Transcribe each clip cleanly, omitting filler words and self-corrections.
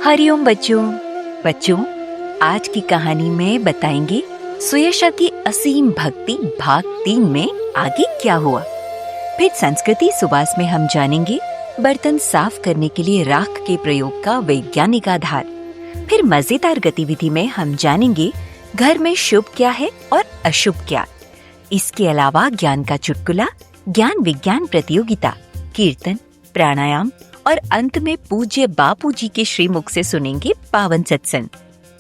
हरिओम बच्चों, आज की कहानी में बताएंगे सुयशा की असीम भक्ति भाग 3 में आगे क्या हुआ। फिर संस्कृति सुभाष में हम जानेंगे बर्तन साफ करने के लिए राख के प्रयोग का वैज्ञानिक आधार। फिर मजेदार गतिविधि में हम जानेंगे घर में शुभ क्या है और अशुभ क्या। इसके अलावा ज्ञान का चुटकुला, ज्ञान विज्ञान प्रतियोगिता, कीर्तन, प्राणायाम और अंत में पूज्य बापू जी के श्रीमुख से सुनेंगे पावन सत्संग।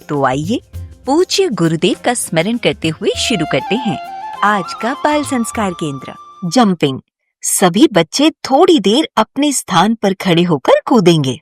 तो आइए पूज्य गुरुदेव का स्मरण करते हुए शुरू करते हैं आज का बाल संस्कार केंद्र। जंपिंग। सभी बच्चे थोड़ी देर अपने स्थान पर खड़े होकर कूदेंगे।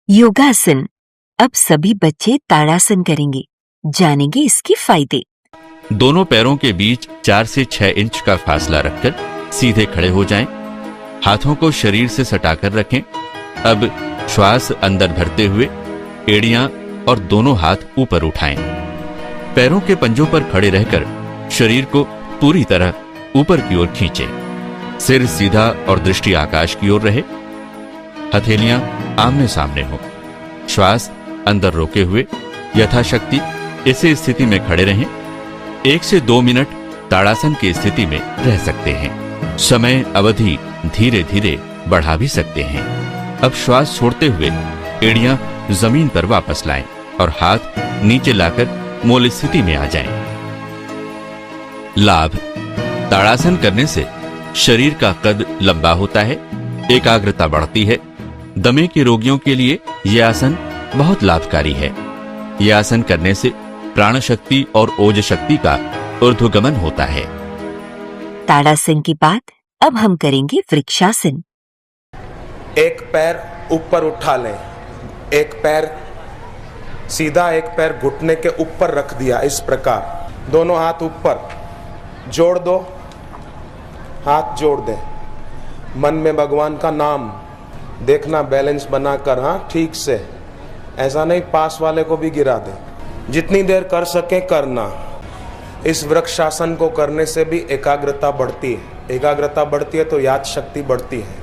योगासन। अब सभी बच्चे ताड़ासन करेंगे। जानेंगे इसके फायदे। दोनों पैरों के बीच 4 से 6 इंच का फासला रखकर सीधे खड़े हो जाएं। हाथों को शरीर से सटाकर रखें। अब श्वास अंदर भरते हुए एड़ियां और दोनों हाथ ऊपर उठाएं। पैरों के पंजों पर खड़े रहकर शरीर को पूरी तरह ऊपर की ओर खींचें। सिर सीधा और दृष्टि आकाश की ओर रहे। हथेलियां आमने सामने हो। श्वास अंदर रोके हुए यथाशक्ति इसी स्थिति में खड़े रहें। 1 से 2 मिनट ताड़ासन की स्थिति में रह सकते हैं। समय अवधि धीरे धीरे बढ़ा भी सकते हैं। अब श्वास छोड़ते हुए एड़ियां जमीन पर वापस लाएं और हाथ नीचे लाकर मूल स्थिति में आ जाएं। लाभ। ताड़ासन करने से शरीर का कद लंबा होता है, एकाग्रता बढ़ती है। दमे के रोगियों के लिए यह आसन बहुत लाभकारी है। यह आसन करने से प्राण शक्ति और ओज शक्ति का ऊर्ध्वगमन होता है। ताड़ासन के बाद अब हम करेंगे वृक्षासन। एक पैर ऊपर उठा लें, एक पैर सीधा, एक पैर घुटने के ऊपर रख दिया। इस प्रकार दोनों हाथ ऊपर जोड़ दो, हाथ जोड़ दें। मन में भगवान का नाम देखना, बैलेंस बनाकर, हाँ ठीक से, ऐसा नहीं पास वाले को भी गिरा दे। जितनी देर कर सके करना। इस वृक्षासन को करने से भी एकाग्रता बढ़ती है। एकाग्रता बढ़ती है तो याद शक्ति बढ़ती है।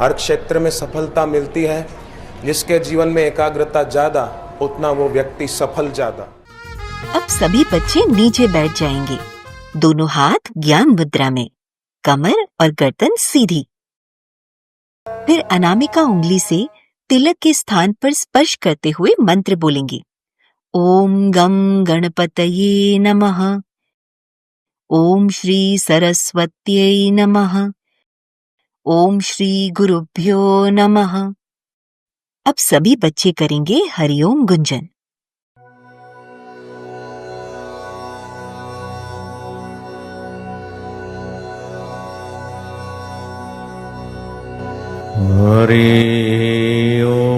हर क्षेत्र में सफलता मिलती है। जिसके जीवन में एकाग्रता ज्यादा, उतना वो व्यक्ति सफल ज्यादा। अब सभी बच्चे नीचे बैठ जाएंगे, दोनों हाथ ज्ञान मुद्रा में, कमर और गर्दन सीधी। फिर अनामिका उंगली से तिलक के स्थान पर स्पर्श करते हुए मंत्र बोलेंगे। ओम गम गणपतये नमः, ओम श्री सरस्वत्यै नमः, ओम श्री गुरुभ्यो नमः। अब सभी बच्चे करेंगे हरिओम गुंजन। हरि ओम।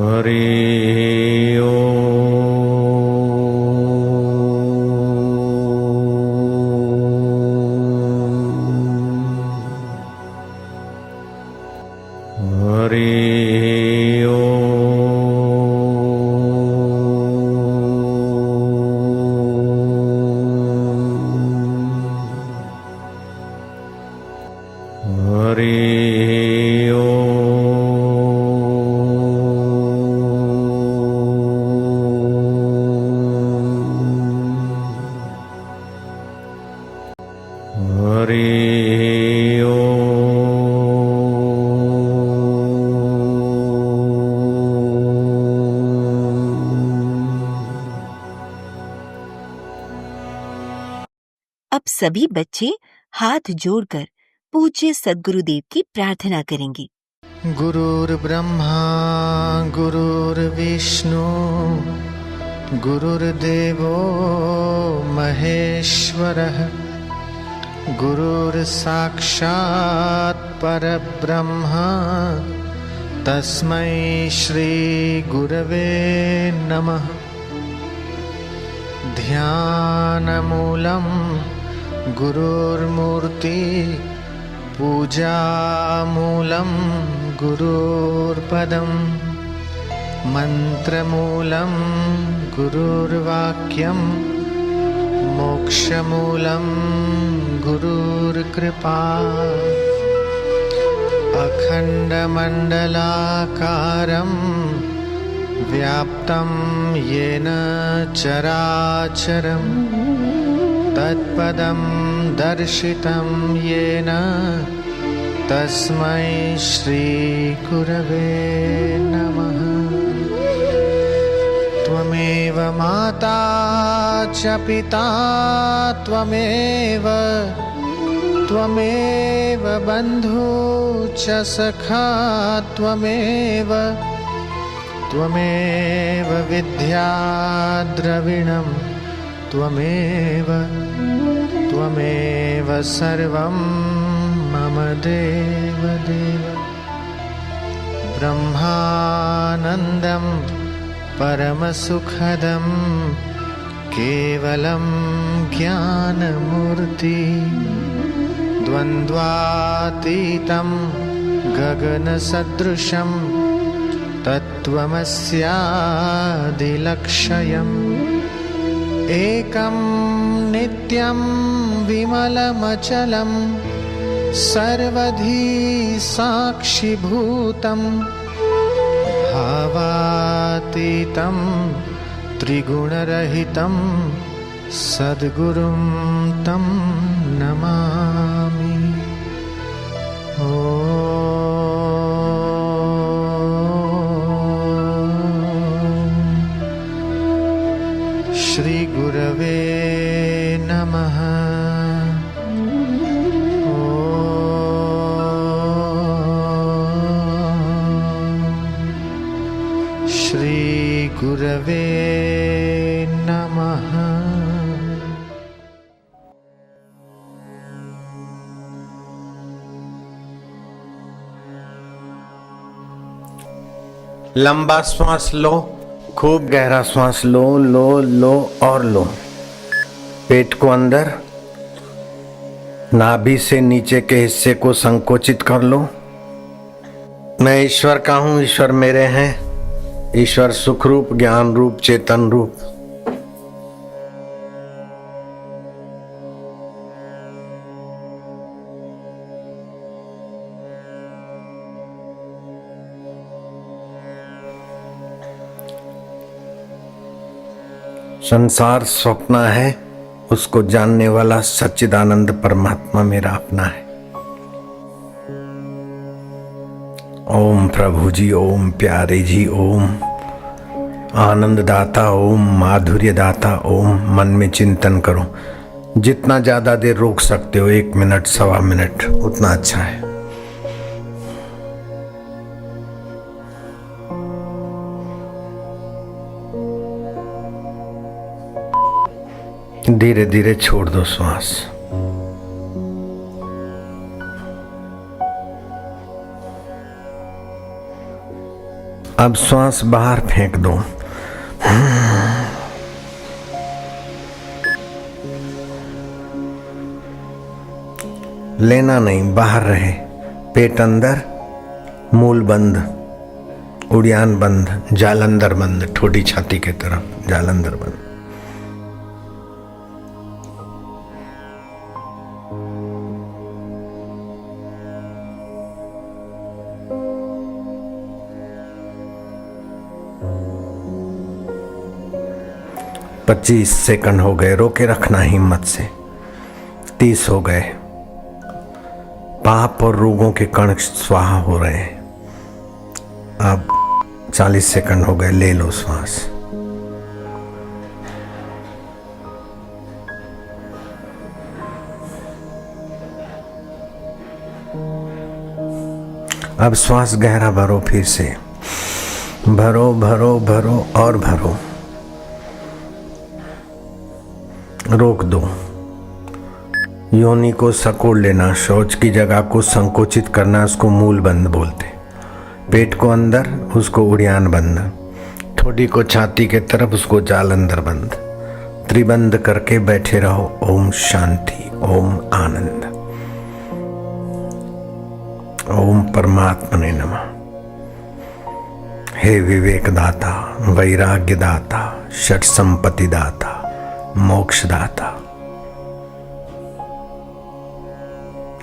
हरि ओम। हरि ओम। हरि अब सभी बच्चे हाथ जोड़कर पूज्य सद्गुरुदेव की प्रार्थना करेंगे। गुरुर्ब्रह्मा गुरुर्विष्णु गुरुर्देवो महेश्वरः गुरुर्साक्षात् परब्रह्म तस्मै श्री गुरवे नमः। ध्यानमूलं गुरुर्मूर्ति पूजामूलं गुरुर्पदं मन्त्रमूलं गुरुर्वाक्यं मोक्षमूलं गुरुर्कृपा। अखण्डमण्डलाकारं व्याप्तं येन चराचरं तत्पदं दर्शितं येन तस्मै श्रीगुरवे नमः। त्वमेव माता च पिता त्वमेव बन्धु च सखा त्वमेव विद्या द्रविणं त्वमेव सर्वं मम देवदेव। ब्रह्मानन्दं परमसुखदं केवलं ज्ञानमूर्ति द्वन्द्वातीतं गगनसदृशं तत्त्वमस्यादिलक्ष्यम् एकं नित्यं विमलमचलं सर्वधी साक्षिभूतं भावातीतं त्रिगुणरहितं सद्गुरुं तं नमामि। श्री गुरवे नमः। श्री गुरवे नमः। लंबा श्वास लो, खूब गहरा श्वास लो, लो लो और लो। पेट को अंदर, नाभि से नीचे के हिस्से को संकोचित कर लो। मैं ईश्वर का हूँ, ईश्वर मेरे हैं। ईश्वर सुख रूप, ज्ञान रूप, चेतन रूप। संसार स्वप्न है, उसको जानने वाला सच्चिदानंद परमात्मा मेरा अपना है। ओम प्रभु जी, ओम प्यारे जी, ओम आनंद दाता, ओम माधुर्य दाता, ओम। मन में चिंतन करो, जितना ज्यादा देर रोक सकते हो, 1 मिनट, 1.25 मिनट, उतना अच्छा है। धीरे धीरे छोड़ दो श्वास। अब श्वास बाहर फेंक दो। लेना नहीं, बाहर रहे। पेट अंदर, मूल बंद, उड़ियान बंद, जालंधर बंद, ठोडी छाती के तरफ जालंधर बंद। पच्चीस सेकंड हो गए, रोके रखना हिम्मत से। 30 हो गए। पाप और रोगों के कण स्वाहा हो रहे हैं। अब 40 सेकंड हो गए, ले लो श्वास। अब श्वास गहरा भरो, फिर से भरो भरो भरो और भरो। रोक दो। योनि को सकोड़ लेना, शौच की जगह को संकोचित करना, उसको मूल बंद बोलते। पेट को अंदर, उसको उड़ियान बंद। ठोडी को छाती के तरफ, उसको जालंधर बंद। त्रिबंध करके बैठे रहो। ओम शांति, ओम आनंद, ओम परमात्मने नमः। हे विवेक दाता, वैराग्य दाता, षट संपत्ति दाता, मोक्षदाता,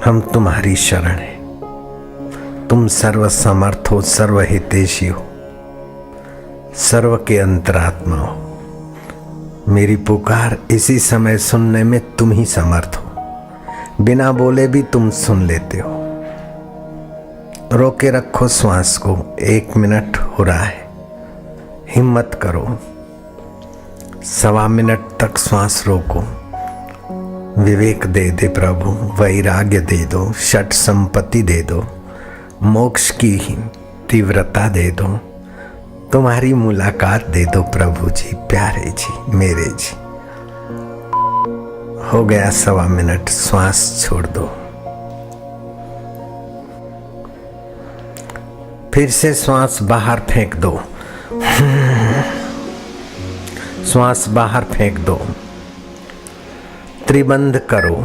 हम तुम्हारी शरण हैं। तुम सर्व समर्थ हो, सर्व हितैषी हो, सर्व के अंतरात्मा हो। मेरी पुकार इसी समय सुनने में तुम ही समर्थ हो। बिना बोले भी तुम सुन लेते हो। रोके रखो श्वास को, 1 मिनट हो रहा है। हिम्मत करो। 1.25 मिनट तक श्वास रोको। विवेक दे दे प्रभु, वैराग्य दे दो, षट संपत्ति दे दो, मोक्ष की तीव्रता दे दो, तुम्हारी मुलाकात दे दो प्रभु जी, प्यारे जी, मेरे जी। हो गया 1.25 मिनट, श्वास छोड़ दो। फिर से श्वास बाहर फेंक दो। श्वास बाहर फेंक दो। त्रिबंध करो।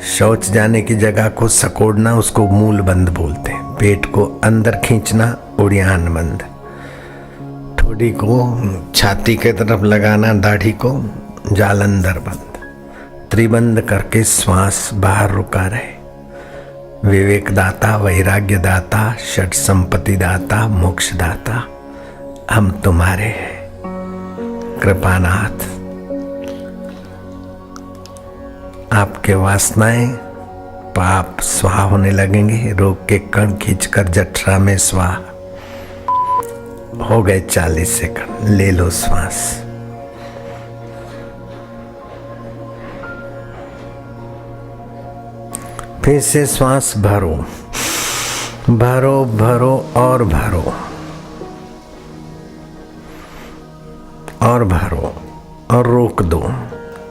शौच जाने की जगह को सकोड़ना, उसको मूल बंद बोलते हैं। पेट को अंदर खींचना, उड़ियान बंद। ठोडी को छाती के तरफ लगाना, दाढ़ी को जालंधर बंद। त्रिबंध करके श्वास बाहर रुका रहे। विवेक दाता, वैराग्य दाता, षट संपत्ति दाता, मोक्ष दाता, हम तुम्हारे हैं। कृपानाथ, आपके वासनाएं पाप स्वाहा होने लगेंगे। रोग के कण खींचकर जठरा में स्वाहा। हो गए 40 सेकंड, ले लो श्वास। फिर से श्वास भरो, भरो भरो और भरो और भरो और रोक दो।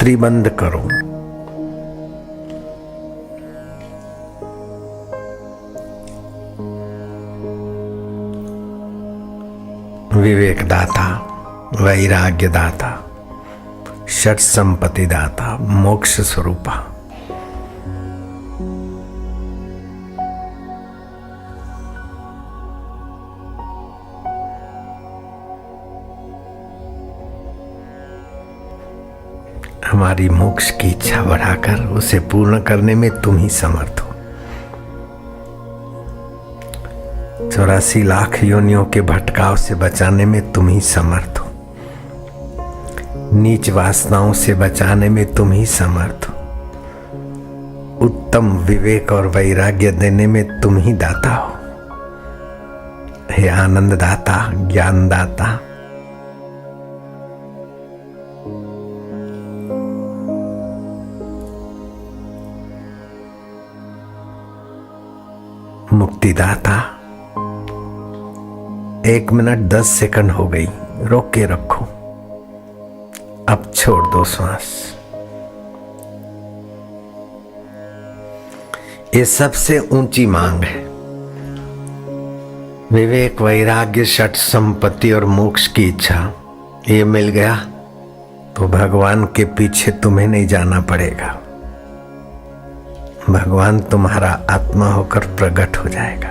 त्रिबंध करो। विवेक दाता, वैराग्य दाता, षट संपत्ति दाता, मोक्ष स्वरूपा, हमारी मोक्ष की इच्छा बढ़ाकर उसे पूर्ण करने में तुम ही समर्थ हो। 84 लाख योनियों के भटकाव से बचाने में तुम ही समर्थ हो। नीच वासनाओं से बचाने में तुम ही समर्थ हो। उत्तम विवेक और वैराग्य देने में तुम ही दाता हो। हे आनंद दाता, ज्ञान दाता, मुक्तिदाता। 1 मिनट 10 सेकंड हो गई, रोक के रखो। अब छोड़ दो श्वास। ये सबसे ऊंची मांग है। विवेक, वैराग्य, षट संपत्ति और मोक्ष की इच्छा, ये मिल गया तो भगवान के पीछे तुम्हें नहीं जाना पड़ेगा। भगवान तुम्हारा आत्मा होकर प्रकट हो जाएगा।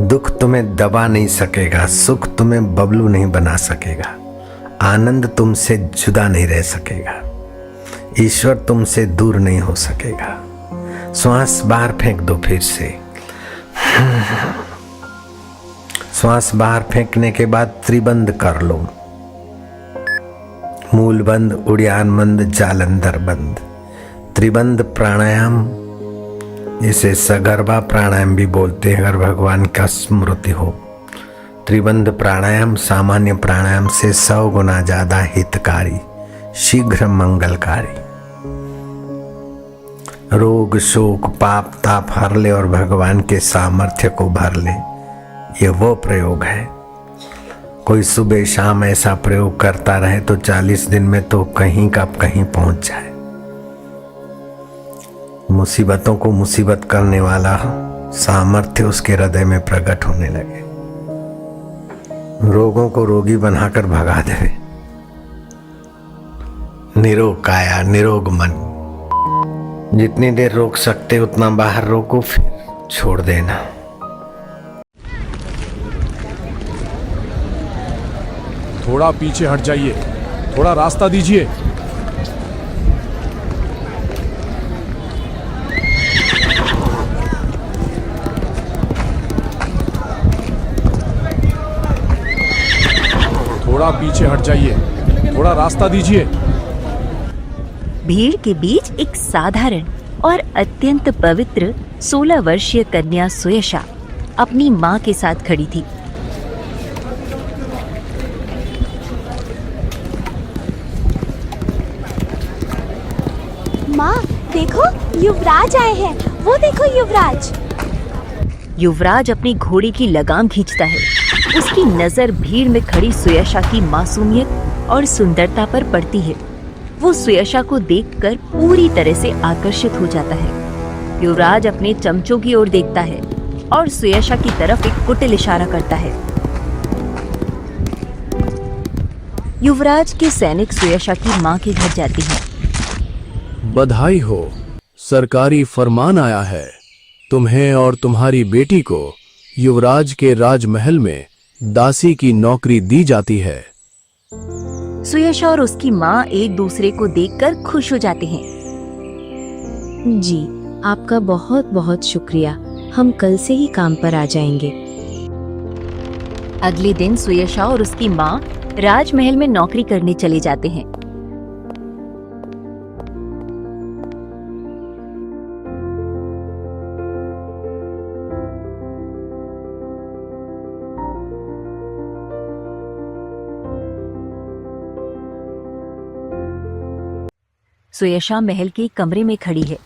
दुख तुम्हें दबा नहीं सकेगा, सुख तुम्हें बबलू नहीं बना सकेगा, आनंद तुमसे जुदा नहीं रह सकेगा, ईश्वर तुमसे दूर नहीं हो सकेगा। श्वास बाहर फेंक दो फिर से। श्वास बाहर फेंकने के बाद त्रिबंध कर लो। मूल बंद, उड़ियान बंद, जालंधर बंद। त्रिबंध प्राणायाम, इसे सगर्भा प्राणायाम भी बोलते हैं अगर भगवान का स्मृति हो। त्रिबंध प्राणायाम सामान्य प्राणायाम से 100 गुना ज्यादा हितकारी, शीघ्र मंगलकारी। रोग, शोक, पाप, ताप हर ले और भगवान के सामर्थ्य को भर ले, ये वो प्रयोग है। कोई सुबह शाम ऐसा प्रयोग करता रहे तो 40 दिन में तो कहीं का कहीं पहुंच जाए। मुसीबतों को मुसीबत करने वाला सामर्थ्य उसके हृदय में प्रकट होने लगे। रोगों को रोगी बनाकर भगा दे। निरोग काया, निरोग मन। जितनी देर रोक सकते उतना बाहर रोको, फिर छोड़ देना। थोड़ा पीछे हट जाइए, थोड़ा रास्ता दीजिए। थोड़ा पीछे हट जाइए, थोड़ा रास्ता दीजिए। भीड़ के बीच एक साधारण और अत्यंत पवित्र 16 वर्षीय कन्या सुयशा अपनी माँ के साथ खड़ी थी। माँ देखो, युवराज आए हैं। वो देखो युवराज। युवराज अपनी घोड़े की लगाम खींचता है। उसकी नजर भीड़ में खड़ी सुयशा की मासूमियत और सुंदरता पर पड़ती है। वो सुयशा को देखकर पूरी तरह से आकर्षित हो जाता है। युवराज अपने चमचों की ओर देखता है और सुयशा की तरफ एक कुटिल इशारा करता है। युवराज के सैनिक सुयशा की माँ के घर जाते हैं। बधाई हो, सरकारी फरमान आया है। तुम्हें और तुम्हारी बेटी को युवराज के राजमहल में दासी की नौकरी दी जाती है। सुयशा और उसकी माँ एक दूसरे को देखकर खुश हो जाते हैं। जी, आपका बहुत बहुत शुक्रिया। हम कल से ही काम पर आ जाएंगे। अगले दिन सुयशा और उसकी माँ राजमहल में नौकरी करने चले जाते हैं। सुयशा महल के कमरे में खड़ी है।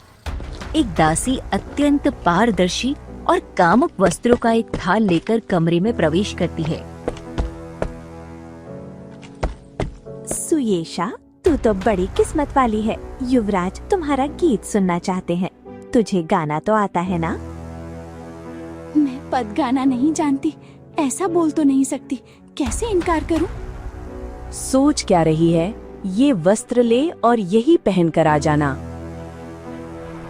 एक दासी अत्यंत पारदर्शी और कामुक वस्त्रों का एक थाल लेकर कमरे में प्रवेश करती है। सुयशा, तू तो बड़ी किस्मत वाली है। युवराज तुम्हारा गीत सुनना चाहते हैं। तुझे गाना तो आता है ना? मैं पद गाना नहीं जानती। ऐसा बोल तो नहीं सकती। कैसे इनकार करूं? सोच क्या रही है? ये वस्त्र ले और यही पहन कर आ जाना।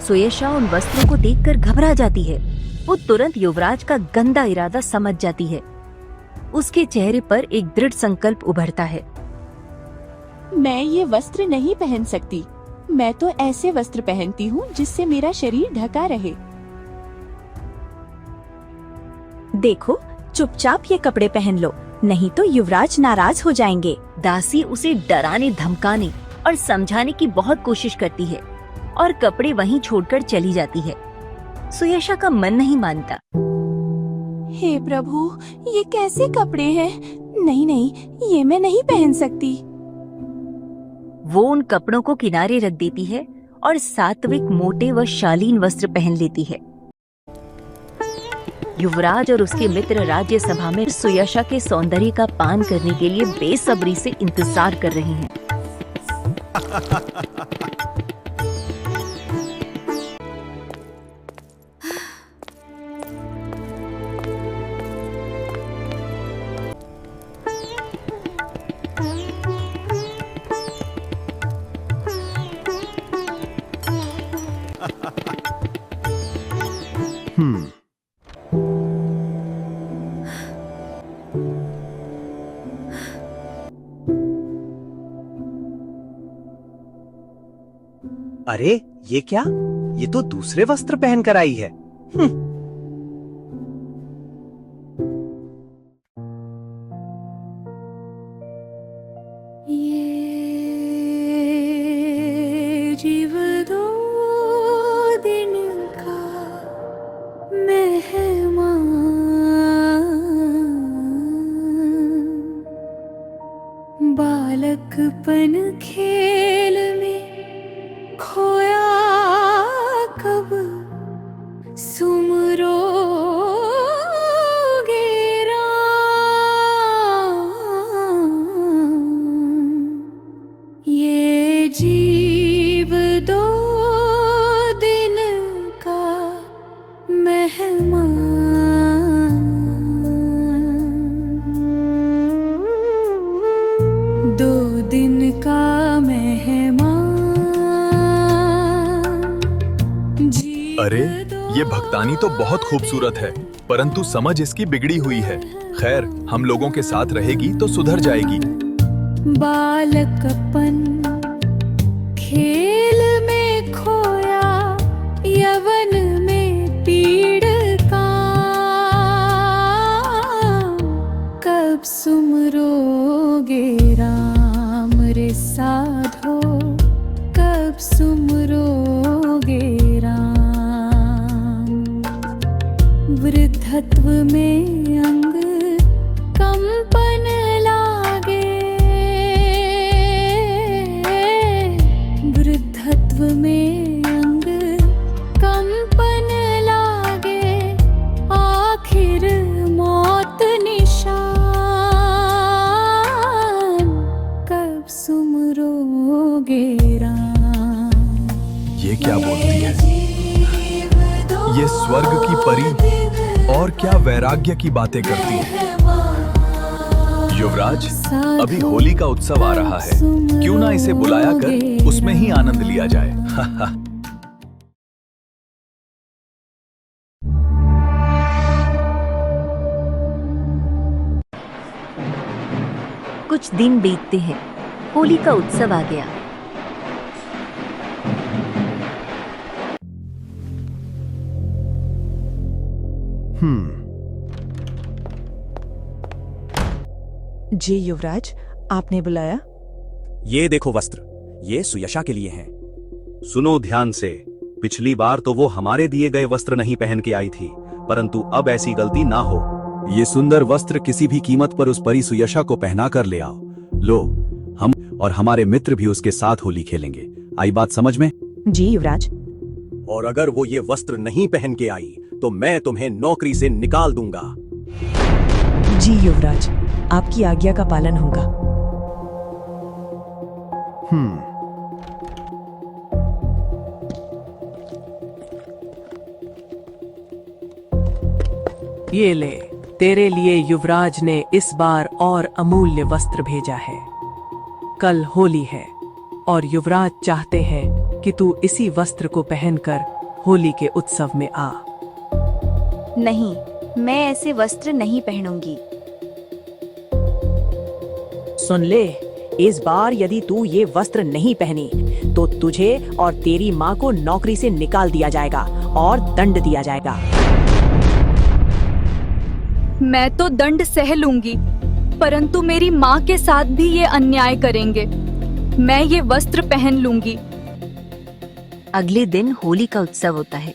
सुयशा उन वस्त्रों को देखकर घबरा जाती है। वो तुरंत युवराज का गंदा इरादा समझ जाती है। उसके चेहरे पर एक दृढ़ संकल्प उभरता है। मैं ये वस्त्र नहीं पहन सकती। मैं तो ऐसे वस्त्र पहनती हूँ जिससे मेरा शरीर ढका रहे। देखो, चुपचाप ये कपड़े पहन लो, नहीं तो युवराज नाराज हो जाएंगे। दासी उसे डराने धमकाने और समझाने की बहुत कोशिश करती है और कपड़े वहीं छोड़कर चली जाती है। सुयशा का मन नहीं मानता। हे प्रभु, ये कैसे कपड़े हैं? नहीं नहीं, ये मैं नहीं पहन सकती। वो उन कपड़ों को किनारे रख देती है और सात्विक, मोटे व शालीन वस्त्र पहन लेती है। युवराज और उसके मित्र राज्यसभा में सुयशा के सौंदर्य का पान करने के लिए बेसब्री से इंतजार कर रहे हैं। अरे ये क्या? ये तो दूसरे वस्त्र पहन कर आई है। ये जीव दो दिन का मेहमान, बालकपन खेल में खोया कब सुमरोगे राम। ये जीव दो दिन का मेहमान, दो दिन का मेहमान। अरे ये भक्तानी तो बहुत खूबसूरत है, परंतु समझ इसकी बिगड़ी हुई है। खैर, हम लोगों के साथ रहेगी तो सुधर जाएगी। बालकपन खेल में खोया, यवन में पीड़ का, कब सुमरोगे राम रे साधो, कब सुमरोगे राम। वृद्धत्व में अंग कंपन लागे, वृद्धत्व में अंग कंपन लागे, आखिर मौत निशान, कब सुमरोगे राम। ये क्या बोलती है? ये स्वर्ग की परी और क्या वैराग्य की बातें करती है। युवराज, अभी होली का उत्सव आ रहा है, क्यों ना इसे बुलाया कर उसमें ही आनंद लिया जाए। कुछ दिन बीतते हैं। होली का उत्सव आ गया। जी युवराज, आपने बुलाया? ये देखो वस्त्र, ये सुयशा के लिए हैं। सुनो ध्यान से, पिछली बार तो वो हमारे दिए गए वस्त्र नहीं पहन के आई थी, परंतु अब ऐसी गलती ना हो। ये सुंदर वस्त्र किसी भी कीमत पर उस परी सुयशा को पहना कर ले आओ। लो, हम और हमारे मित्र भी उसके साथ होली खेलेंगे। आई बात समझ में? जी युवराज। और अगर वो ये वस्त्र नहीं पहन के आई तो मैं तुम्हें नौकरी से निकाल दूंगा। जी युवराज, आपकी आज्ञा का पालन होगा। ये ले, तेरे लिए युवराज ने इस बार और अमूल्य वस्त्र भेजा है। कल होली है और युवराज चाहते हैं कि तू इसी वस्त्र को पहनकर होली के उत्सव में आ। नहीं, मैं ऐसे वस्त्र नहीं पहनूंगी। सुन ले, इस बार यदि तू ये वस्त्र नहीं पहनी तो तुझे और तेरी माँ को नौकरी से निकाल दिया जाएगा और दंड दिया जाएगा। मैं तो दंड सह लूंगी, परंतु मेरी माँ के साथ भी ये अन्याय करेंगे। मैं ये वस्त्र पहन लूंगी। अगले दिन होली का उत्सव होता है।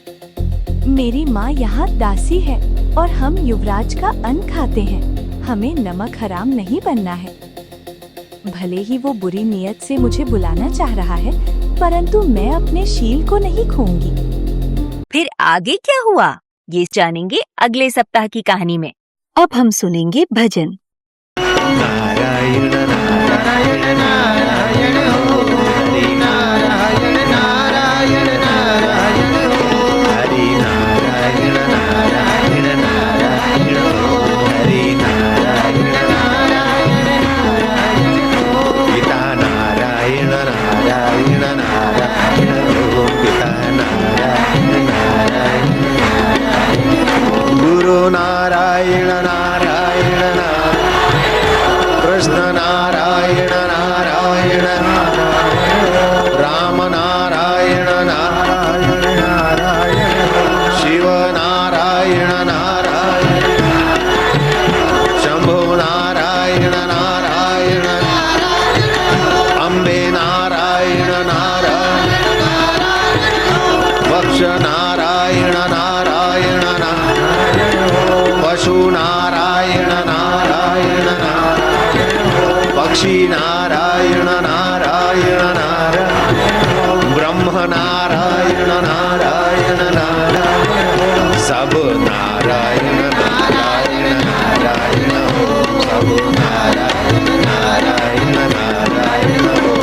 मेरी माँ यहाँ दासी है और हम युवराज का अन्न खाते हैं। हमें नमक हराम नहीं बनना है। भले ही वो बुरी नीयत से मुझे बुलाना चाह रहा है, परंतु मैं अपने शील को नहीं खोऊंगी। फिर आगे क्या हुआ ये जानेंगे अगले सप्ताह की कहानी में। अब हम सुनेंगे भजन। नारायण नारायण नारायण हो, हरि नारायण नारायण नारायण हो, हरि नारायण नारायण नारायण हो, हरि नारायण नारायण नारायण हो, पिता नारायण नारायण नारायण हो, पिता नारायण नारायण नारायण, गुरु नारायण नारायण नारायण, कृष्ण नारायण नारायण नारायण, राम नारायण नारायण नारायण, शिव नारायण नारायण, शंभु नारायण नारायण, अम्बे नारायण नारायण, वक्ष नारायण नारायण नारायण, पशु नारायण नारायण नारायण, पक्षी नारायण नारायण नारायण, ब्रह्म नारायण नारायण नारायण, सब नारायण नारायण नारायण हो, सब नारायण नारायण नारायण हो।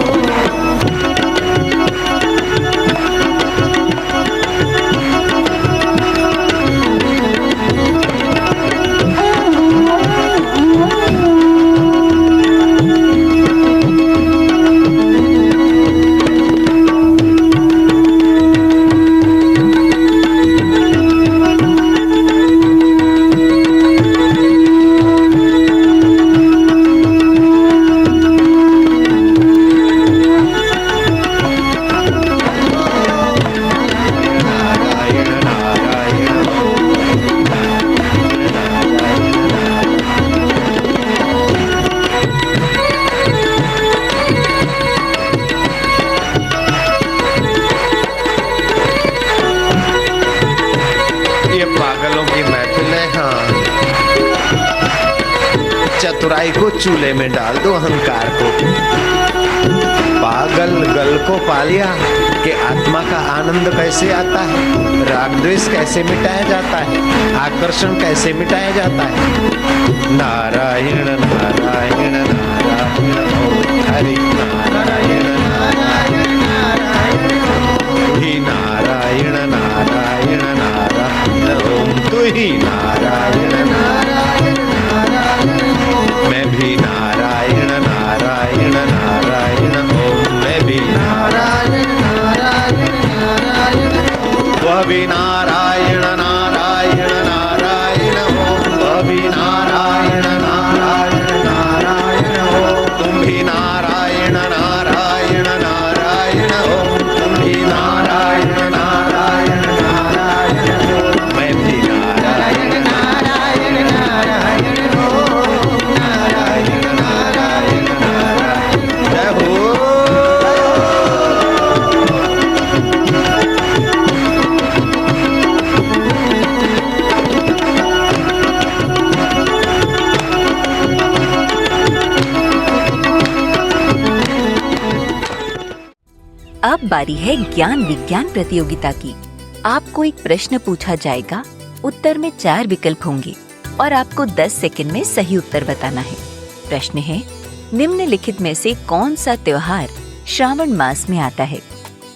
चतुराई को चूल्हे में डाल दो, अहंकार को। पागल गल को पा लिया कि आत्मा का आनंद कैसे आता है, राग द्वेष कैसे मिटाया जाता है, आकर्षण कैसे मिटाया जाता है। नारायण नारायण नारायण ओम, हरि नारायण नारायण नारायण ओम, ही नारायण नारायण नारायण ओम, तू ही नारायण नारायण नारायण ओम, मैं भी नारायण नारायण नारायण ओम, मैं भी नारायण नारायण नारायण ओम, वह भी नारायण नारायण नारायण ओम, वह भी नारायण नारायण नारायण ओम, तुम भी नारायण नारायण नारायण ओम, तुम भी नारायण नारायण नारायण ओम, मैं भी नारायण नारायण नारायण ओम, नारायण नारायण नारायण। जय हो। अब बारी है ज्ञान विज्ञान प्रतियोगिता की। आपको एक प्रश्न पूछा जाएगा, उत्तर में 4 विकल्प होंगे और आपको 10 सेकंड में सही उत्तर बताना है। प्रश्न है, निम्नलिखित में से कौन सा त्योहार श्रावण मास में आता है?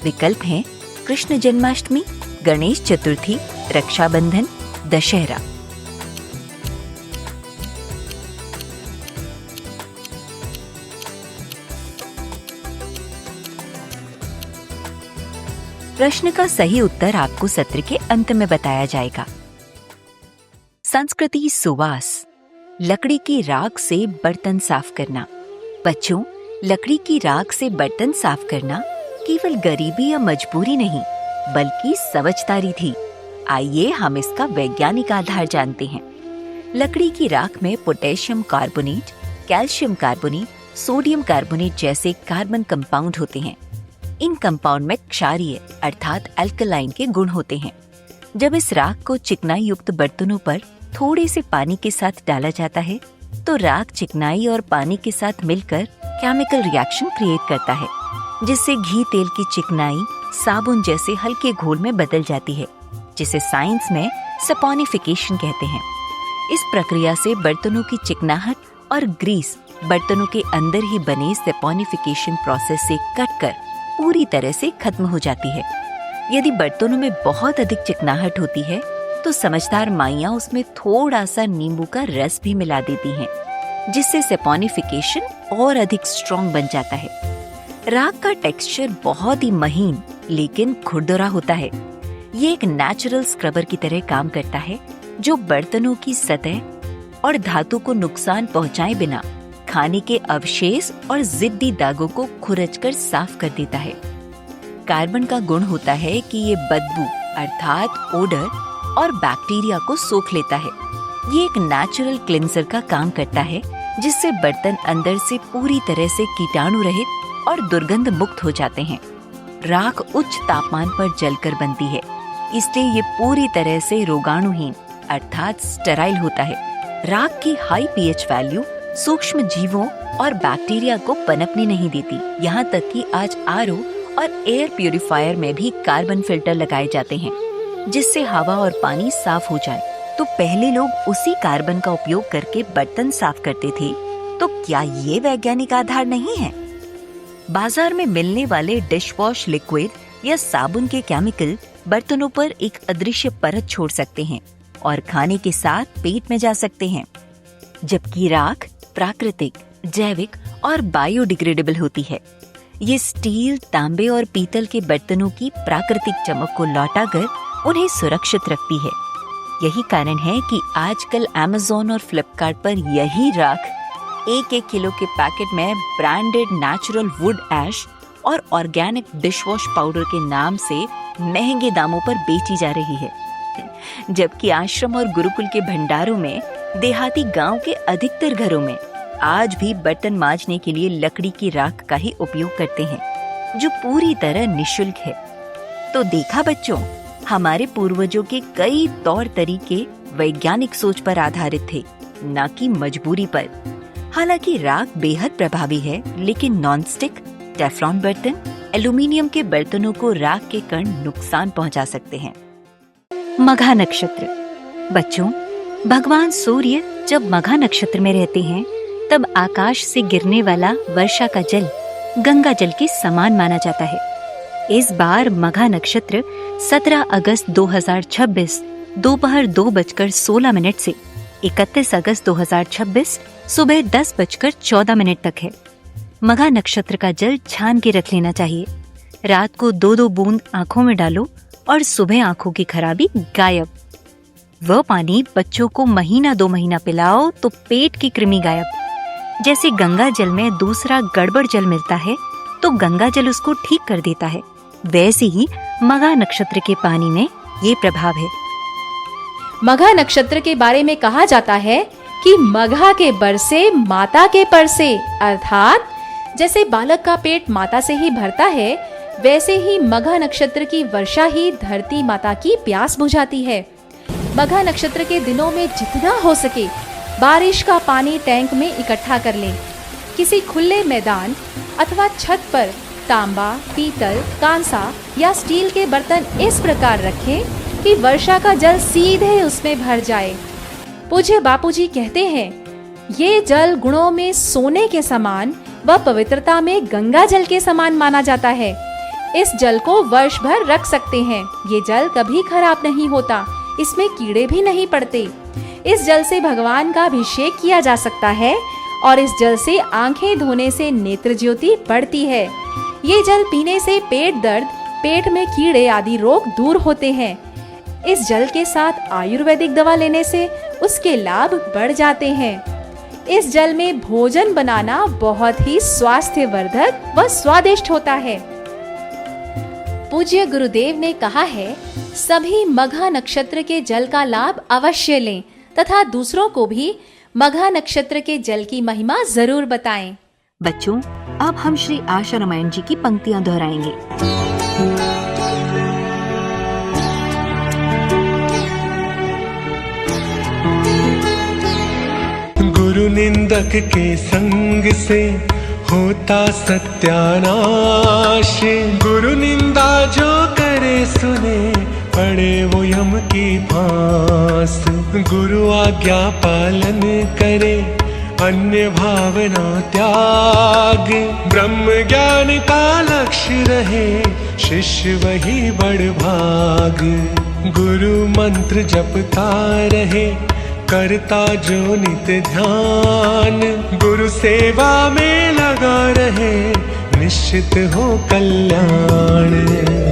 विकल्प हैं कृष्ण जन्माष्टमी, गणेश चतुर्थी, रक्षाबंधन, दशहरा। प्रश्न का सही उत्तर आपको सत्र के अंत में बताया जाएगा। संस्कृति सुवास, लकड़ी की राख से बर्तन साफ करना। बच्चों, लकड़ी की राख से बर्तन साफ करना केवल गरीबी या मजबूरी नहीं, बल्कि समझदारी थी। आइए हम इसका वैज्ञानिक आधार जानते हैं। लकड़ी की राख में potassium carbonate, calcium carbonate, sodium carbonate जैसे कार्बन कंपाउंड होते हैं। इन कंपाउंड में क्षारीय अर्थात अल्कलाइन के गुण होते हैं। जब इस राख को चिकनाई युक्त बर्तनों पर थोड़े से पानी के साथ डाला जाता है तो राख चिकनाई और पानी के साथ मिलकर केमिकल रिएक्शन क्रिएट करता है, जिससे घी तेल की चिकनाई साबुन जैसे हल्के घोल में बदल जाती है, जिसे साइंस में सपोनिफिकेशन कहते हैं। इस प्रक्रिया से बर्तनों की चिकनाहट और ग्रीस बर्तनों के अंदर ही बने सपोनिफिकेशन प्रोसेस से कटकर पूरी तरह से खत्म हो जाती है। यदि बर्तनों में बहुत अधिक चिकनाहट होती है तो समझदार माइयां उसमें थोड़ा सा नींबू का रस भी मिला देती हैं, जिससे सपोनिफिकेशन और अधिक स्ट्रॉन्ग बन जाता है। राख का टेक्सचर बहुत ही महीन लेकिन खुरदुरा होता है। ये एक नेचुरल स्क्रबर की तरह काम करता है, जो बर्तनों की सतह और धातु को नुकसान पहुंचाए बिना खाने के अवशेष और जिद्दी दागों को खुरचकर साफ कर देता है। कार्बन का गुण होता है कि ये बदबू अर्थात ओडर और बैक्टीरिया को सोख लेता है। ये एक नेचुरल क्लिंसर का काम करता है, जिससे बर्तन अंदर से पूरी तरह से कीटाणु रहित और दुर्गंध मुक्त हो जाते हैं। राख उच्च तापमान पर जलकर बनती है, इसलिए ये पूरी तरह से रोगाणुहीन अर्थात स्टेराइल होता है। राख की हाई पीएच वैल्यू सूक्ष्म जीवों और बैक्टीरिया को पनपने नहीं देती। यहाँ तक कि आज आरओ और एयर प्यूरिफायर में भी कार्बन फिल्टर लगाए जाते हैं, जिससे हवा और पानी साफ हो जाए। तो पहले लोग उसी कार्बन का उपयोग करके बर्तन साफ करते थे, तो क्या ये वैज्ञानिक आधार नहीं है? बाजार में मिलने वाले डिश वॉश लिक्विड या साबुन के केमिकल बर्तनों पर एक अदृश्य परत छोड़ सकते हैं और खाने के साथ पेट में जा सकते हैं, जबकि राख प्राकृतिक, जैविक और बायोडिग्रेडेबल होती है। ये स्टील, तांबे और पीतल के बर्तनों की प्राकृतिक चमक को लौटाकर उन्हें सुरक्षित रखती है। यही कारण है कि आजकल अमेज़न और फ्लिपकार्ट पर यही राख 1-1 किलो के पैकेट में ब्रांडेड नेचुरल वुड ऐश और ऑर्गेनिक डिशवॉश पाउडर के नाम से महंगे दामों पर बेची जा रही है, जबकि आश्रम और गुरुकुल के भंडारों में, देहाती गांव के अधिकतर घरों में आज भी बर्तन मांजने के लिए लकड़ी की राख का ही उपयोग करते हैं, जो पूरी तरह निःशुल्क है। तो देखा बच्चों, हमारे पूर्वजों के कई तौर तरीके वैज्ञानिक सोच पर आधारित थे, न कि मजबूरी पर। हालांकि राख बेहद प्रभावी है, लेकिन नॉनस्टिक, टेफ्लॉन बर्तन, एल्यूमीनियम के बर्तनों को राख के कण नुकसान पहुंचा सकते हैं। मघा नक्षत्र। बच्चों, भगवान सूर्य जब मघा नक्षत्र में रहते हैं तब आकाश से गिरने वाला वर्षा का जल गंगा जल के समान माना जाता है। इस बार मघा नक्षत्र 17 अगस्त 2026 दोपहर 2:16 से 31 अगस्त 2026 सुबह 10:14 तक है। मघा नक्षत्र का जल छान के रख लेना चाहिए। रात को 2-2 बूंद आंखों में डालो और सुबह आंखों की खराबी गायब। वह पानी बच्चों को 1-2 महीना पिलाओ तो पेट की कृमि गायब। जैसे गंगा जल में दूसरा गड़बड़ जल मिलता है तो गंगा जल उसको ठीक कर देता है, वैसे ही मघा नक्षत्र के पानी में ये प्रभाव है। मघा नक्षत्र के बारे में कहा जाता है कि मघा के बरसे माता के परसे, अर्थात जैसे बालक का पेट माता से ही भरता है, वैसे ही मघा नक्षत्र की वर्षा ही धरती माता की प्यास बुझाती है। मघा नक्षत्र के दिनों में जितना हो सके बारिश का पानी टैंक में इकट्ठा कर लें। किसी खुले मैदान अथवा छत पर तांबा, पीतल, कांसा या स्टील के बर्तन इस प्रकार रखें कि वर्षा का जल सीधे उसमें भर जाए। पूज्य बापूजी कहते हैं, ये जल गुणों में सोने के समान व पवित्रता में गंगा जल के समान माना जाता है। इस जल को वर्ष भर रख सकते हैं। ये जल कभी खराब नहीं होता, इसमें कीड़े भी नहीं पड़ते। इस जल से भगवान का अभिषेक किया जा सकता है और इस जल से आंखें धोने से नेत्र ज्योति बढ़ती है। ये जल पीने से पेट दर्द, पेट में कीड़े आदि रोग दूर होते हैं। इस जल के साथ आयुर्वेदिक दवा लेने से उसके लाभ बढ़ जाते हैं। इस जल में भोजन बनाना बहुत ही स्वास्थ्यवर्धक व स्वादिष्ट होता है। पूज्य गुरुदेव ने कहा है, सभी मघा नक्षत्र के जल का लाभ अवश्य लें तथा दूसरों को भी मघा नक्षत्र के जल की महिमा जरूर बताएं। बच्चों, अब हम श्री आशा रामायण जी की पंक्तियां दोहराएंगे। गुरु निंदक के संग से होता सत्यानाश, गुरु निंदा जो करे सुने पड़े वो यम की फांस। गुरु आज्ञा पालन करे अन्य भावना त्याग, ब्रह्म ज्ञान का लक्ष्य रहे शिष्य वही बड़भाग। गुरु मंत्र जपता रहे करता जो नित ध्यान, गुरु सेवा में लगा रहे निश्चित हो कल्याण।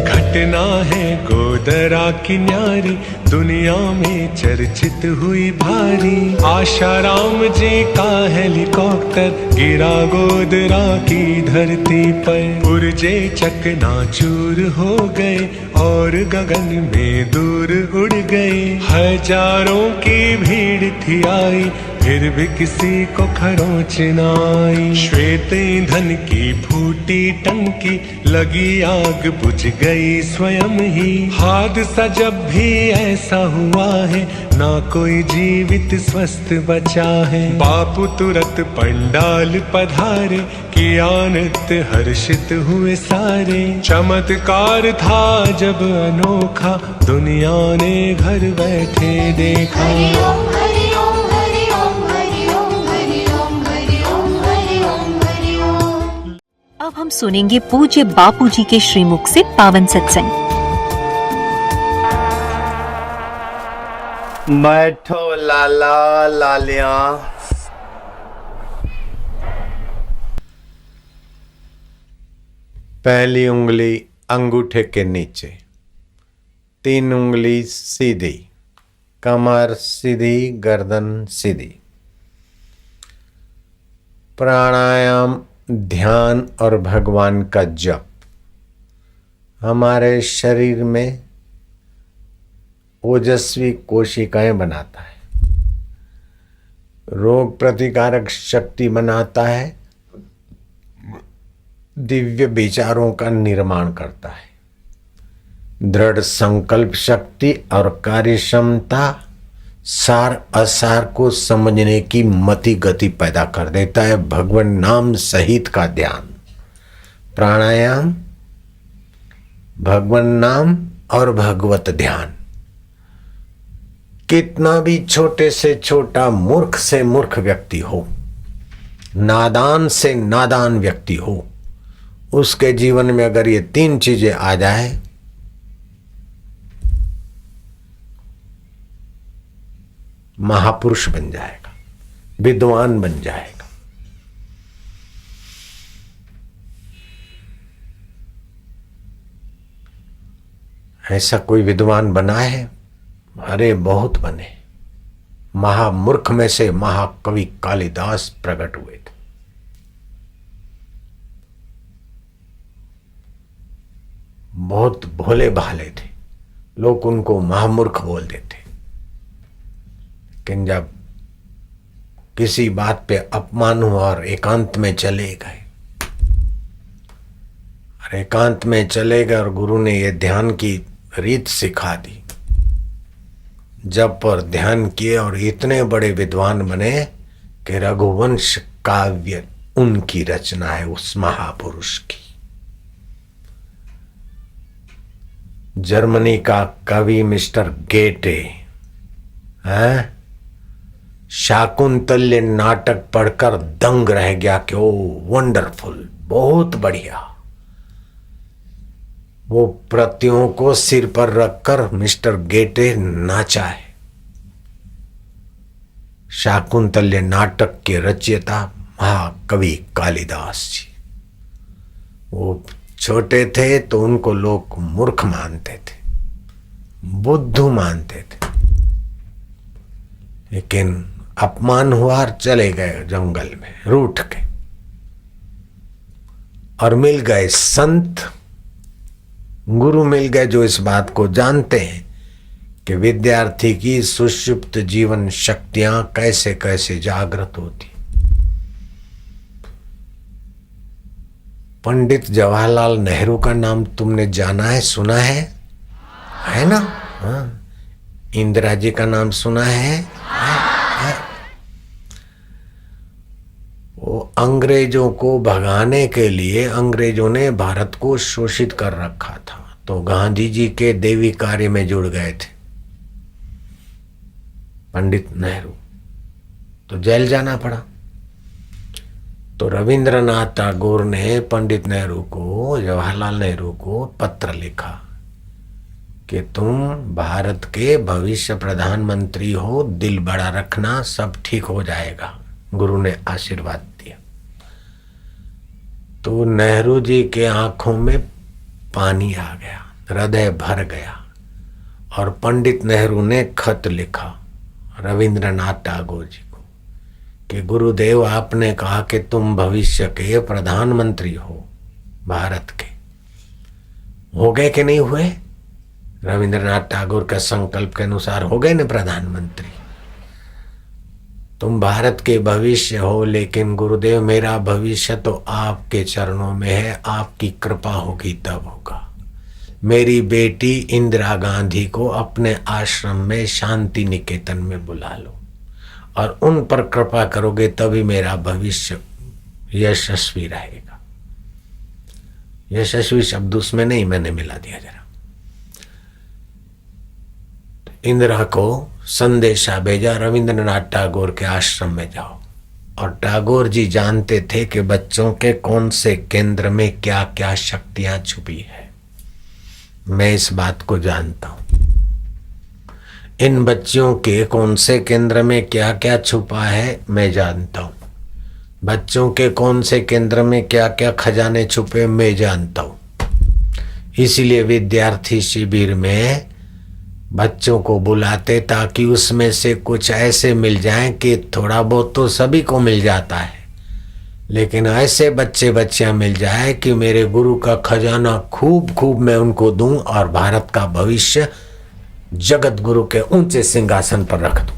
घटना है गोदरा की न्यारी दुनिया में चर्चित हुई भारी, आशाराम जी का हेलीकॉप्टर गिरा गोदरा की धरती पर। पुरजे चकनाचूर हो गए और गगन में दूर उड़ गए, हजारों की भीड़ थी आई फिर भी किसी को खरोंच न आई। श्वेत ईंधन की फूटी टंकी लगी आग बुझ गई स्वयं ही, हादसा जब भी ऐसा हुआ है ना कोई जीवित स्वस्थ बचा है। बापू तुरंत पंडाल पधारे किया नृत्य हर्षित हुए सारे, चमत्कार था जब अनोखा दुनिया ने घर बैठे देखा। अब हम सुनेंगे पूज्य बापू जी के श्रीमुख से पावन सत्संग। बैठो लाला लालिया, पहली उंगली अंगूठे के नीचे, 3 उंगली सीधी, कमर सीधी, गर्दन सीधी। प्राणायाम, ध्यान और भगवान का जप हमारे शरीर में ओजस्वी कोशिकाएं बनाता है, रोग प्रतिकारक शक्ति बनाता है, दिव्य विचारों का निर्माण करता है, दृढ़ संकल्प शक्ति और कार्य क्षमता, सार असार को समझने की मति गति पैदा कर देता है। भगवान नाम सहित का ध्यान, प्राणायाम, भगवान नाम और भगवत ध्यान। कितना भी छोटे से छोटा, मूर्ख से मूर्ख व्यक्ति हो, नादान से नादान व्यक्ति हो, उसके जीवन में अगर ये 3 चीजें आ जाए, महापुरुष बन जाएगा, विद्वान बन जाएगा। ऐसा कोई विद्वान बना है? अरे बहुत बने। महामूर्ख में से महाकवि कालिदास प्रकट हुए थे। बहुत भोले भाले थे, लोग उनको महामूर्ख बोल देते। लेकिन जब किसी बात पे अपमान हुआ और एकांत में चले गए, और एकांत में चले गए और गुरु ने ये ध्यान की रीत सिखा दी, जब पर ध्यान किए और इतने बड़े विद्वान बने कि रघुवंश काव्य उनकी रचना है, उस महापुरुष की। जर्मनी का कवि मिस्टर गेटे है, शाकुंतल्य नाटक पढ़कर दंग रह गया कि ओ वंडरफुल, बहुत बढ़िया। वो प्रतियों को सिर पर रखकर मिस्टर गेटे नाचा है। शाकुंतल्य नाटक के रचयिता महाकवि कालिदास जी। वो छोटे थे तो उनको लोग मूर्ख मानते थे, बुद्धू मानते थे, लेकिन अपमान हुआ और चले गए जंगल में रूठ के, और मिल गए संत गुरु मिल गए जो इस बात को जानते हैं कि विद्यार्थी की सुषुप्त जीवन शक्तियां कैसे कैसे जागृत होती। पंडित जवाहरलाल नेहरू का नाम तुमने जाना है, सुना है ना? हाँ। इंदिरा जी का नाम सुना है? वो अंग्रेजों को भगाने के लिए अंग्रेजों ने भारत को शोषित कर रखा था, तो गांधी जी के देवी कार्य में जुड़ गए थे पंडित नेहरू, तो जेल जाना पड़ा। तो रविंद्रनाथ टैगोर ने पंडित नेहरू को, जवाहरलाल नेहरू को पत्र लिखा कि तुम भारत के भविष्य प्रधानमंत्री हो, दिल बड़ा रखना, सब ठीक हो जाएगा। गुरु ने आशीर्वाद दिया। तो नेहरू जी के आंखों में पानी आ गया, हृदय भर गया, और पंडित नेहरू ने खत लिखा रविंद्रनाथ टैगोर जी को कि गुरुदेव, आपने कहा कि तुम भविष्य के प्रधानमंत्री हो भारत के, हो गए कि नहीं हुए? रविंद्रनाथ टैगोर के संकल्प के अनुसार हो गए न प्रधानमंत्री। तुम भारत के भविष्य हो, लेकिन गुरुदेव मेरा भविष्य तो आपके चरणों में है, आपकी कृपा होगी तब होगा। मेरी बेटी इंदिरा गांधी को अपने आश्रम में शांति निकेतन में बुला लो और उन पर कृपा करोगे तभी मेरा भविष्य यशस्वी रहेगा। यशस्वी शब्द उसमें नहीं, मैंने मिला दिया जरा। इंदिरा को संदेशा भेजा, रविंद्रनाथ टैगोर के आश्रम में जाओ। और टैगोर जी जानते थे कि बच्चों के कौन से केंद्र में क्या क्या शक्तियां छुपी है। मैं इस बात को जानता हूं, इन बच्चों के कौन से केंद्र में क्या क्या छुपा है मैं जानता हूं। बच्चों के कौन से केंद्र में क्या क्या खजाने छुपे मैं जानता हूं। इसलिए विद्यार्थी शिविर में बच्चों को बुलाते ताकि उसमें से कुछ ऐसे मिल जाएं कि थोड़ा बहुत तो सभी को मिल जाता है, लेकिन ऐसे बच्चे बच्चियां मिल जाए कि मेरे गुरु का खजाना खूब खूब मैं उनको दूं और भारत का भविष्य जगत गुरु के ऊंचे सिंहासन पर रख दूं।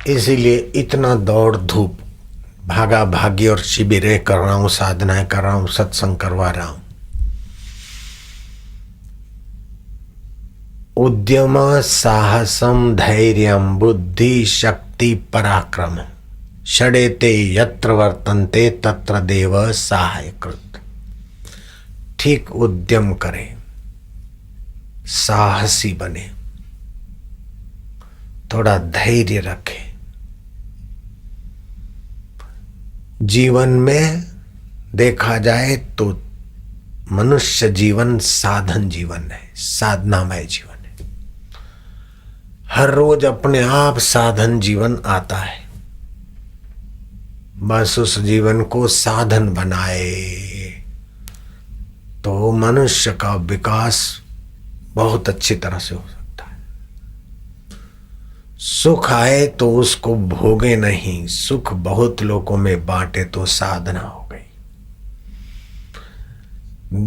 इसीलिए इतना दौड़ धूप, भागा भागी और शिविरें कर रहा हूं, साधनाएं कर रहा हूं, सत्संग करवा रहा हूं। उद्यम साहसम धैर्यम बुद्धि शक्ति पराक्रम षडेते यत्र वर्तन्ते तत्र देव सहायकृत। ठीक उद्यम करे, साहसी बने, थोड़ा धैर्य रखे। जीवन में देखा जाए तो मनुष्य जीवन साधन जीवन है, साधनामय जीवन है। हर रोज अपने आप साधन जीवन आता है, बस उस जीवन को साधन बनाए तो मनुष्य का विकास बहुत अच्छी तरह से हो सकता है। सुख आए तो उसको भोगे नहीं, सुख बहुत लोगों में बांटे तो साधना हो गई।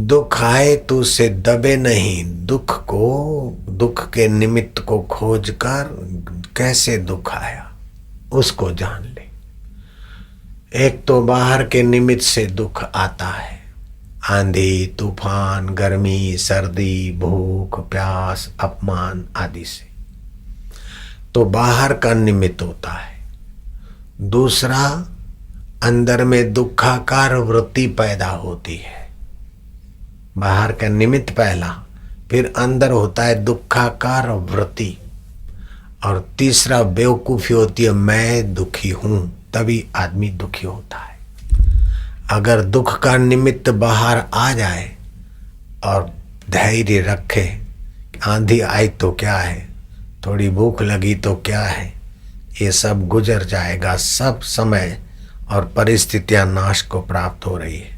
दुख आए तो उसे दबे नहीं, दुख के निमित्त को खोजकर कैसे दुख आया उसको जान ले। एक तो बाहर के निमित्त से दुख आता है, आंधी तूफान, गर्मी, सर्दी, भूख, प्यास, अपमान आदि से, तो बाहर का निमित्त होता है। दूसरा, अंदर में दुखाकार वृत्ति पैदा होती है। बाहर का निमित्त पहला, फिर अंदर होता है दुखाकार वृत्ति, और तीसरा बेवकूफी होती है, मैं दुखी हूं, तभी आदमी दुखी होता है। अगर दुख का निमित्त बाहर आ जाए और धैर्य रखे, आंधी आई तो क्या है, थोड़ी भूख लगी तो क्या है, ये सब गुजर जाएगा, सब समय और परिस्थितियां नाश को प्राप्त हो रही है।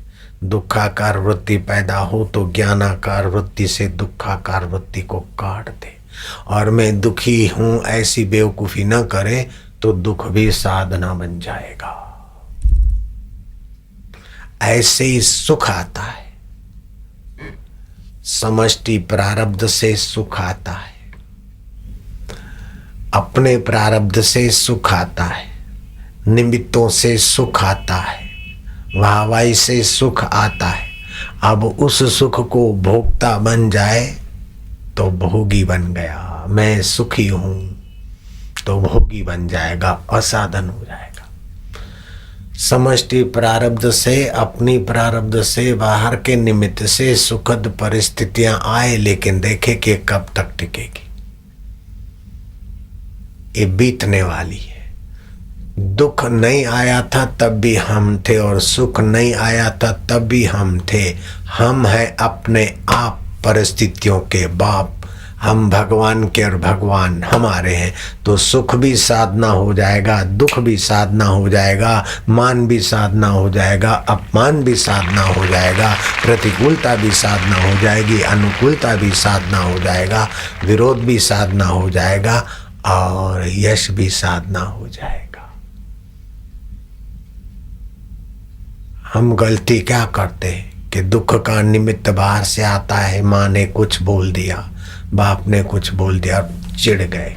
दुखाकार वृत्ति पैदा हो तो ज्ञानाकार वृत्ति से दुखाकार वृत्ति को काट दे। और मैं दुखी हूं ऐसी बेवकूफी न करे तो दुख भी साधना बन जाएगा। ऐसे ही सुख आता है, समष्टि प्रारब्ध से सुख आता है, अपने प्रारब्ध से सुख आता है, निमित्तों से सुख आता है, वाहवाही से सुख आता है। अब उस सुख को भोक्ता बन जाए तो भोगी बन गया। मैं सुखी हूं तो भोगी बन जाएगा, असाधन हो जाएगा। समष्टि प्रारब्ध से, अपनी प्रारब्ध से, बाहर के निमित्त से सुखद परिस्थितियां आए, लेकिन देखे कि कब तक टिकेगी। ये बीतने वाली है। दुख नहीं आया था तब भी हम थे और सुख नहीं आया था तब भी हम थे। हम हैं अपने आप परिस्थितियों के बाप। हम भगवान के और भगवान हमारे हैं। तो सुख भी साधना हो जाएगा, दुख भी साधना हो जाएगा, मान भी साधना हो जाएगा, अपमान भी साधना हो जाएगा, प्रतिकूलता भी साधना हो जाएगी, अनुकूलता भी साधना हो जाएगा, विरोध भी साधना हो जाएगा और यश भी साधना हो जाएगा। हम गलती क्या करते हैं कि दुख का निमित्त बाहर से आता है। माँ ने कुछ बोल दिया, बाप ने कुछ बोल दिया, चिढ़ गए,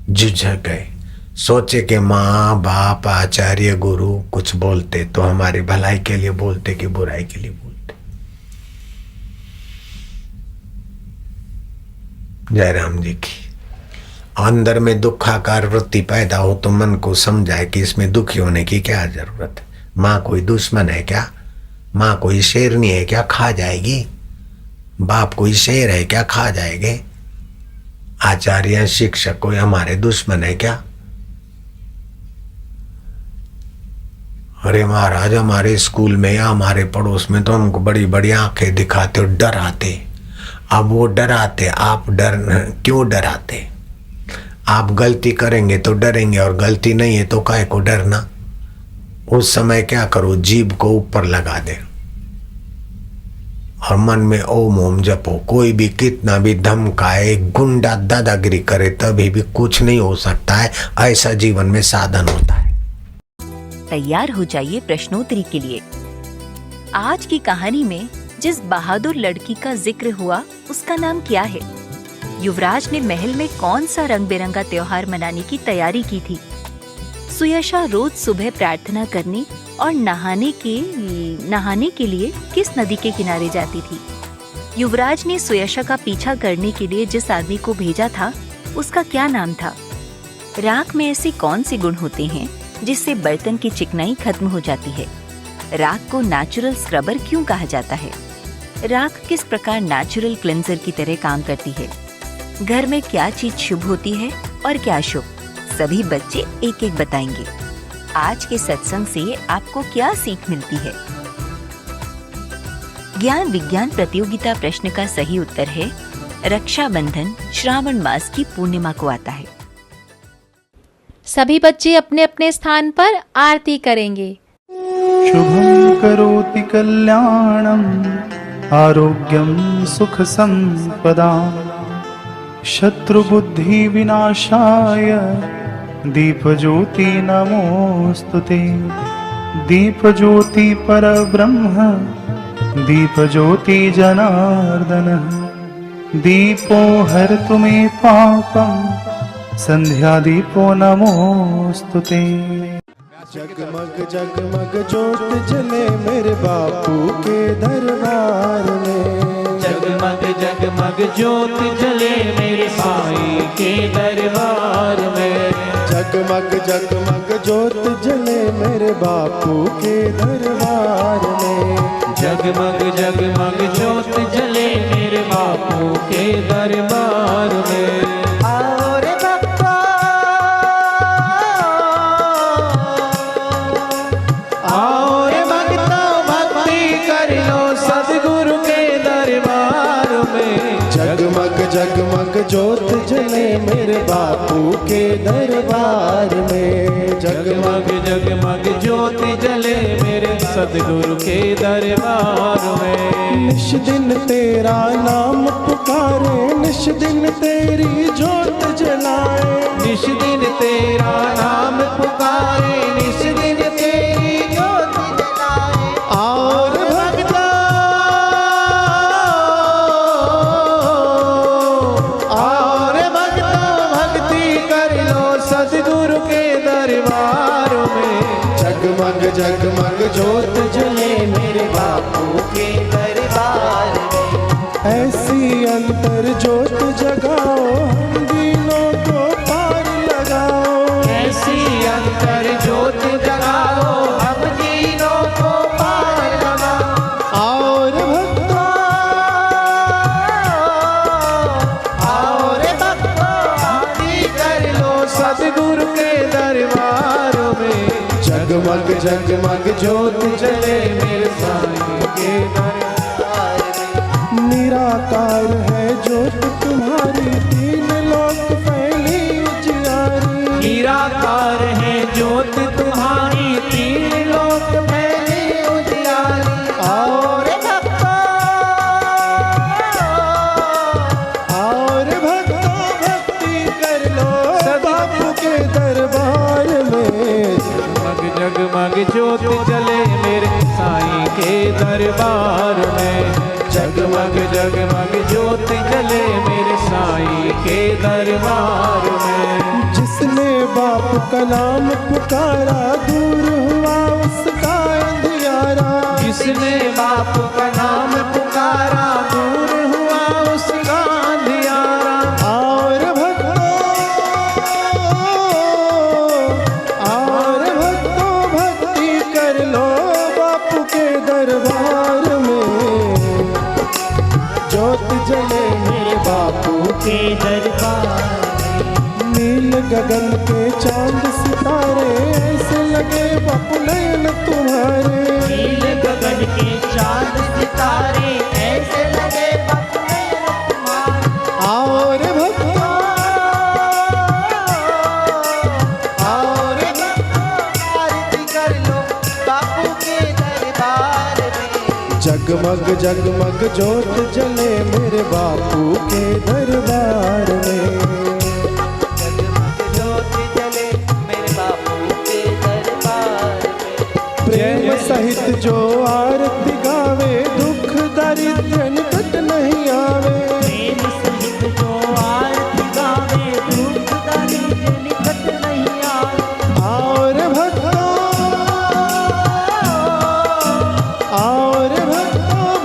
झुझक गए, सोचे कि माँ बाप आचार्य गुरु कुछ बोलते तो हमारी भलाई के लिए बोलते कि बुराई के लिए बोलते। जयराम जी की अंदर में दुखाकार वृत्ति पैदा हो तो मन को समझाए कि इसमें दुखी होने की क्या जरूरत है। माँ कोई दुश्मन है क्या? माँ कोई शेरनी है क्या? खा जाएगी। बाप कोई शेर है क्या? खा जाएंगे। आचार्य शिक्षक कोई हमारे दुश्मन है क्या? अरे महाराज, हमारे स्कूल में या हमारे पड़ोस में तो हमको बड़ी बड़ी आंखें दिखाते और डराते। अब वो डराते, आप क्यों डराते? आप गलती करेंगे तो डरेंगे और गलती नहीं है तो काहे को डरना। उस समय क्या करो, जीभ को ऊपर लगा दे और मन में ओम ओम जपो। कोई भी कितना भी धमकाए, गुंडा दादागिरी करे, तभी भी कुछ नहीं हो सकता है। ऐसा जीवन में साधन होता है। तैयार हो जाइए प्रश्नोत्तरी के लिए। आज की कहानी में जिस बहादुर लड़की का जिक्र हुआ उसका नाम क्या है? युवराज ने महल में कौन सा रंग बिरंगा त्योहार मनाने की तैयारी की थी? सुयशा रोज सुबह प्रार्थना करने और नहाने के लिए किस नदी के किनारे जाती थी? युवराज ने सुयशा का पीछा करने के लिए जिस आदमी को भेजा था उसका क्या नाम था? राख में ऐसे कौन से गुण होते हैं जिससे बर्तन की चिकनाई खत्म हो जाती है? राख को नेचुरल स्क्रबर क्यों कहा जाता है? राख किस प्रकार नेचुरल क्लेंजर की तरह काम करती है? घर में क्या चीज शुभ होती है और क्या अशुभ? सभी बच्चे एक एक बताएंगे। आज के सत्संग से आपको क्या सीख मिलती है? ज्ञान विज्ञान प्रतियोगिता प्रश्न का सही उत्तर है रक्षाबंधन श्रावण मास की पूर्णिमा को आता है। सभी बच्चे अपने अपने स्थान पर आरती करेंगे। शुभं करोति कल्याणं आरोग्यं सुख संपदा शत्रुबुद्धि विनाशाय दीपज्योति नमोस्तुते। दीपज्योति परब्रह्म दीपज्योति जनार्दन दीपो हरतु मे पापं संध्या दीपो नमोस्तुते। जगमग जगमग ज्योत जले मेरे बापू के दरबार में। जगमग जगमग ज्योत जले मेरे साईं के दरबार में। जगमग जगमग ज्योत जले मेरे बापू के दरबार में। जगमग जगमग ज्योत जले मेरे बापू के दरबार में। जगमग ज्योत जले मेरे बापू के दरबार में। जगमग जगमग ज्योति जले मेरे सदगुरु के दरबार में। निश दिन तेरा नाम पुकारे, निश दिन तेरी ज्योत जलाए। निश दिन तेरा नाम पुकारे, निश दिन तेरी ज्योत जलाए। और भक्ता और भक्ता भक्ति कर लो सदगुरु के दरबार में। जगमग जगमग ज्योत जले मेरे बापू के दरबार में। ऐसी अंतर ज्योत जगाओ, हम दीनों को पार लगाओ। ऐसी अंतर ज्योत जगाओ, हम दीनों को पार लगाओ। और भक्तों और भक्ति कर लो सदगुरु के दरबार में। जगमग जगमग ज्योत जले मेरे साईं के दरबार में। निराकार है ज्योत तुम्हारी, तीन लोक फैली उजियारी। निराकार है ज्योत तुम्हारी, तीन लोक फैली उजियारी। और भक्तों भक्ति कर लो बापू के दरबार में। जगमग जगमग ज्योत जले मेरे साईं के दरबार में। जगमग जगमग ज्योत जले मेरे साईं के दरबार में। जिसने बाप का नाम पुकारा, दूर हुआ उसका अंधियारा। जिसने बाप का नाम पुकारा, दूर हुआ उसका अंधियारा। और भक्तों भक्ति कर लो बापू के दरबार में। ज्योत जले मेरे बापू के दरबार में। नील गगन के चांद सितारे, ऐसे लगे बापू नयन तुम्हारे। नील गगन के चांद सितारे, ऐसे लगे बापू नयन तुम्हारे। और भक्तों आरती कर लो बापू के दरबार में। जगमग जगमग ज्योत जले मेरे बापू के दरबार में। जगमग ज्योत जले मेरे बापू के दरबार में। प्रेम सहित जो आरती गावे, दुख दरिद्र निकट नहीं आवे। प्रेम सहित जो आरती गावे, दुख दरिद्र निकट नहीं आवे। और भक्तों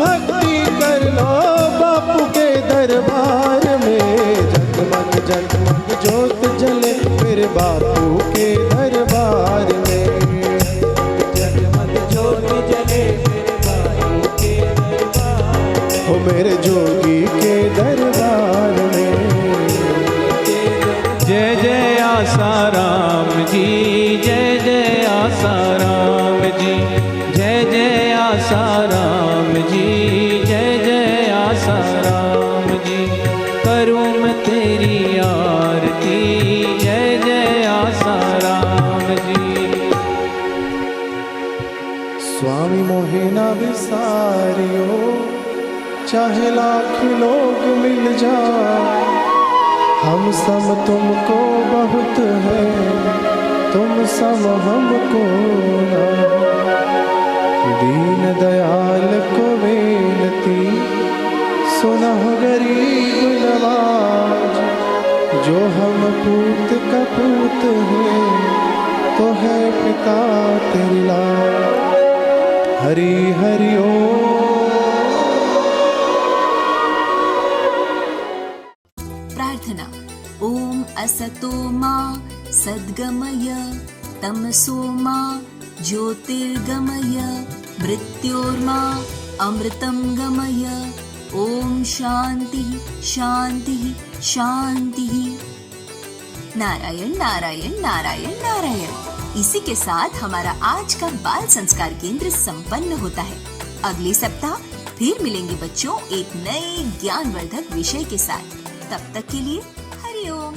भक्ति कर लो बापू के दरबार में। जगमग जगमग ज्योत जले मेरे बापू के दरबार में। जगमग ज्योत जले मेरे बापू के दरबार। हो मेरे जोगी के दरबार में। जय जय आसाराम जी, जय जय आसाराम जी। जय जय आसाराम जी, जय जय आसाराम जी। करूँ मैं तेरी आरती, जय जय आसाराम जी। स्वामी मोहे ना विसारियो, चाहे लाख लोग मिल जाए। हम सम तुमको बहुत है, तुम सम हमको ना। दीन दयाल को बेनती, सुनह गरीब नवाज। जो हम पूत का पूत है, तो है पिता तेरी लाज। हरि हरि ओम। प्रार्थना। ओम असतो मा सद्गमय, तमसो मा ज्योतिर्गमय, मृत्योर्मा अमृतं गमय। ओम शांति शांति शांति। नारायण नारायण नारायण नारायण। इसी के साथ हमारा आज का बाल संस्कार केंद्र संपन्न होता है। अगले सप्ताह फिर मिलेंगे बच्चों एक नए ज्ञानवर्धक विषय के साथ। तब तक के लिए हरिओम।